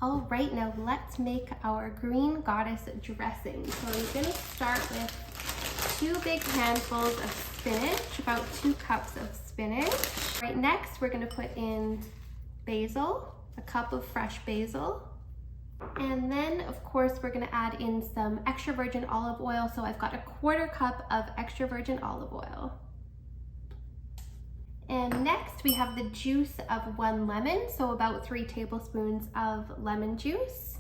All right, now let's make our green goddess dressing. So I'm gonna start with 2 big handfuls of spinach, about 2 cups of spinach. Right, next we're gonna put in basil, a cup of fresh basil. And then of course we're gonna add in some extra virgin olive oil. So I've got a 1/4 cup of extra virgin olive oil. And next we have the juice of 1 lemon, so about 3 tablespoons of lemon juice.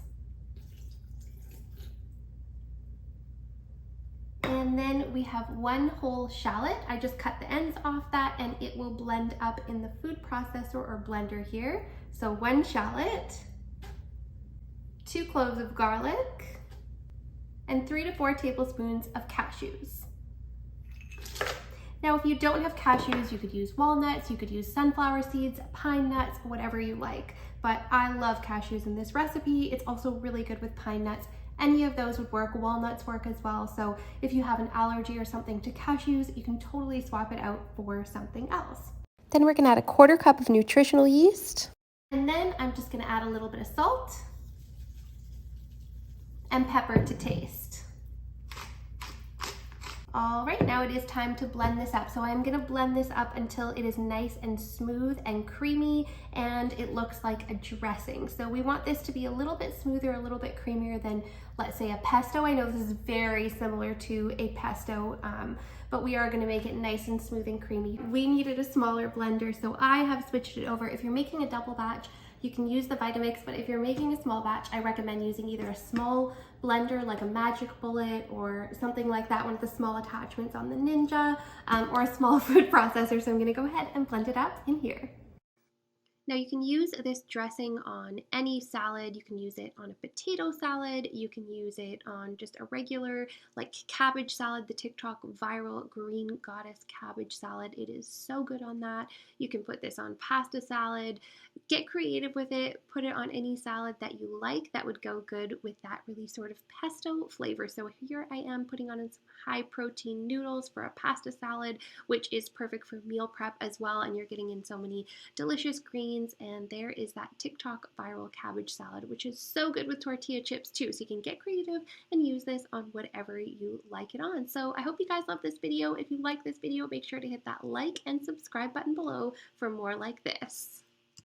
And then we have 1 whole shallot. I just cut the ends off that and it will blend up in the food processor or blender here. So 1 shallot, 2 cloves of garlic, and 3 to 4 tablespoons of cashews. Now, if you don't have cashews, you could use walnuts, you could use sunflower seeds, pine nuts, whatever you like. But I love cashews in this recipe. It's also really good with pine nuts. Any of those would work. Walnuts work as well. So if you have an allergy or something to cashews, you can totally swap it out for something else. Then we're gonna add a 1/4 cup of nutritional yeast. And then I'm just gonna add a little bit of salt and pepper to taste. All right, now it is time to blend this up. So I'm gonna blend this up until it is nice and smooth and creamy and it looks like a dressing. So we want this to be a little bit smoother, a little bit creamier than, let's say, a pesto. I know this is very similar to a pesto, but we are gonna make it nice and smooth and creamy. We needed a smaller blender, so I have switched it over. If you're making a double batch, you can use the Vitamix, but if you're making a small batch, I recommend using either a small blender like a Magic Bullet or something like that, one of the small attachments on the Ninja, or a small food processor. So I'm gonna go ahead and blend it up in here. Now you can use this dressing on any salad. You can use it on a potato salad. You can use it on just a regular like cabbage salad, the TikTok viral green goddess cabbage salad. It is so good on that. You can put this on pasta salad. Get creative with it. Put it on any salad that you like that would go good with that really sort of pesto flavor. So here I am putting on some high protein noodles for a pasta salad, which is perfect for meal prep as well. And you're getting in so many delicious greens. And there is that TikTok viral cabbage salad, which is so good with tortilla chips too. So you can get creative and use this on whatever you like it on. So I hope you guys love this video. If you like this video, make sure to hit that like and subscribe button below for more like this.